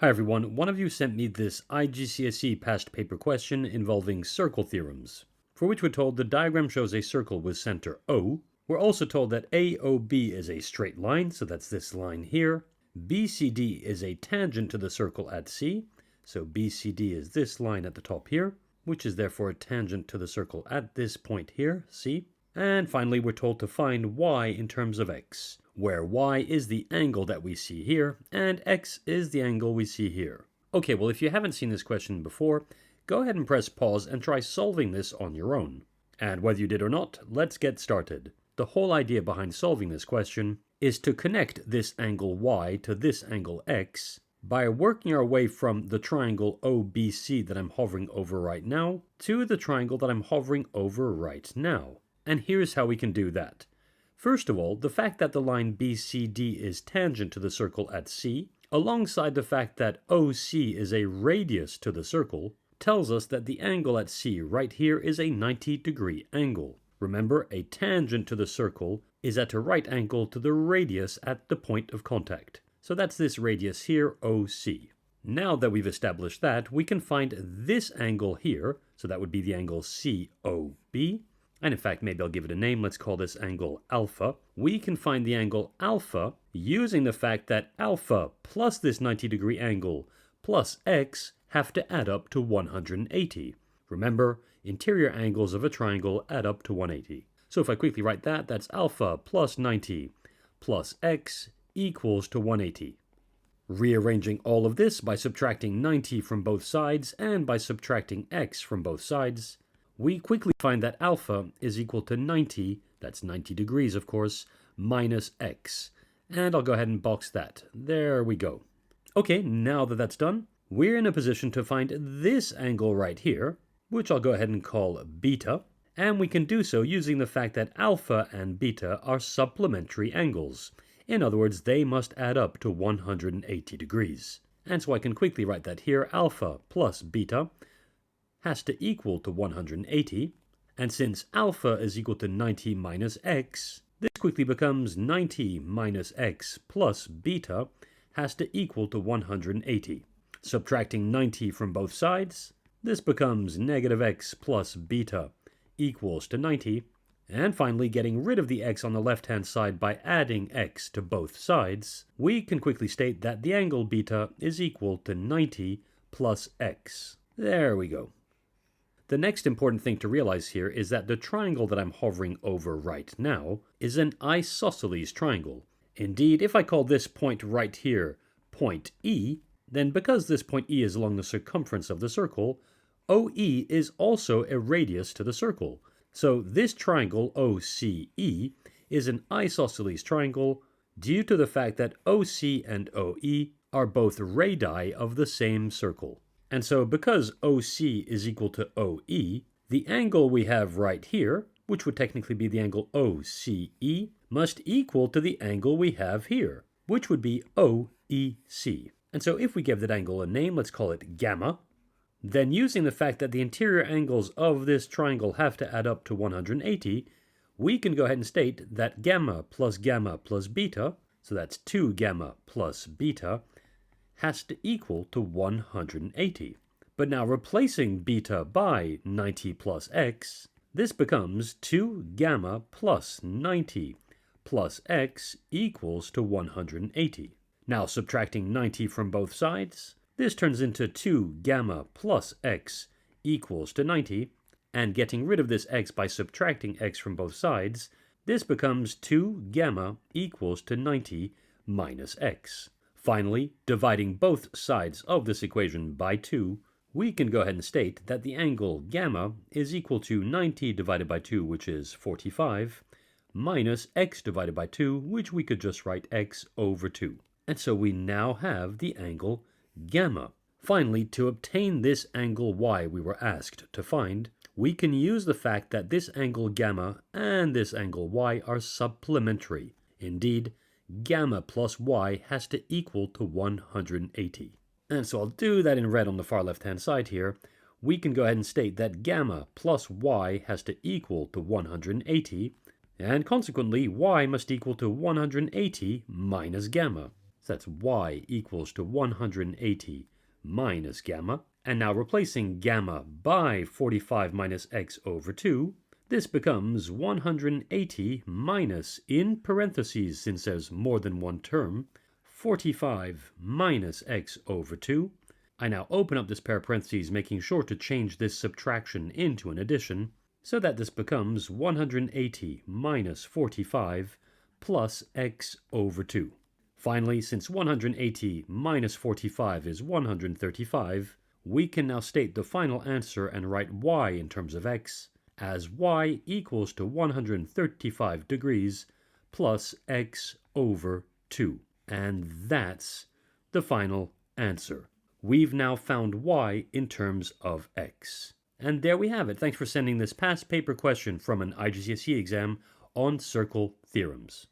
Hi everyone, one of you sent me this IGCSE past paper question involving circle theorems, for which we're told the diagram shows a circle with center O. We're also told that AOB is a straight line, so that's this line here. BCD is a tangent to the circle at C, so BCD is this line at the top here, which is therefore a tangent to the circle at this point here, C. And finally, we're told to find y in terms of x, where y is the angle that we see here, and x is the angle we see here. Okay, well, if you haven't seen this question before, go ahead and press pause and try solving this on your own. And whether you did or not, let's get started. The whole idea behind solving this question is to connect this angle y to this angle x by working our way from the triangle OBC that I'm hovering over right now to the triangle that I'm hovering over right now. And here's how we can do that. First of all, the fact that the line BCD is tangent to the circle at C, alongside the fact that OC is a radius to the circle, tells us that the angle at C right here is a 90-degree angle. Remember, a tangent to the circle is at a right angle to the radius at the point of contact. So that's this radius here, OC. Now that we've established that, we can find this angle here, so that would be the angle COB. And in fact, maybe I'll give it a name. Let's call this angle alpha. We can find the angle alpha using the fact that alpha plus this 90-degree angle plus x have to add up to 180. Remember, interior angles of a triangle add up to 180. So if I quickly write that, that's alpha plus 90 plus x equals to 180. Rearranging all of this by subtracting 90 from both sides and by subtracting x from both sides, we quickly find that alpha is equal to 90, that's 90 degrees of course, minus x. And I'll go ahead and box that. There we go. Okay, now that that's done, we're in a position to find this angle right here, which I'll go ahead and call beta. And we can do so using the fact that alpha and beta are supplementary angles. In other words, they must add up to 180 degrees. And so I can quickly write that here, alpha plus beta has to equal to 180, and since alpha is equal to 90 minus x, this quickly becomes 90 minus x plus beta has to equal to 180. Subtracting 90 from both sides, this becomes negative x plus beta equals to 90, and finally getting rid of the x on the left-hand side by adding x to both sides, we can quickly state that the angle beta is equal to 90 plus x. There we go. The next important thing to realize here is that the triangle that I'm hovering over right now is an isosceles triangle. Indeed, if I call this point right here point E, then because this point E is along the circumference of the circle, OE is also a radius to the circle. So this triangle OCE is an isosceles triangle due to the fact that OC and OE are both radii of the same circle. And so because OC is equal to OE, the angle we have right here, which would technically be the angle OCE, must equal to the angle we have here, which would be OEC. And so if we give that angle a name, let's call it gamma, then using the fact that the interior angles of this triangle have to add up to 180, we can go ahead and state that gamma plus beta, so that's 2 gamma plus beta, has to equal to 180. But now replacing beta by 90 plus x, this becomes 2 gamma plus 90 plus x equals to 180. Now subtracting 90 from both sides, this turns into 2 gamma plus x equals to 90, and getting rid of this x by subtracting x from both sides, this becomes 2 gamma equals to 90 minus x. Finally, dividing both sides of this equation by 2, we can go ahead and state that the angle gamma is equal to 90 divided by 2, which is 45, minus x divided by 2, which we could just write x over 2. And so we now have the angle gamma. Finally, to obtain this angle y we were asked to find, we can use the fact that this angle gamma and this angle y are supplementary. Indeed, gamma plus y has to equal to 180. And so I'll do that in red on the far left-hand side here. We can go ahead and state that gamma plus y has to equal to 180, and consequently y must equal to 180 minus gamma. So that's y equals to 180 minus gamma. And now replacing gamma by 45 minus x over 2, this becomes 180 minus, in parentheses since there's more than one term, 45 minus x over 2. I now open up this pair of parentheses, making sure to change this subtraction into an addition, so that this becomes 180 minus 45 plus x over 2. Finally, since 180 minus 45 is 135, we can now state the final answer and write y in terms of x as y equals to 135 degrees plus x over 2. And that's the final answer. We've now found y in terms of x. And there we have it. Thanks for sending this past paper question from an IGCSE exam on circle theorems.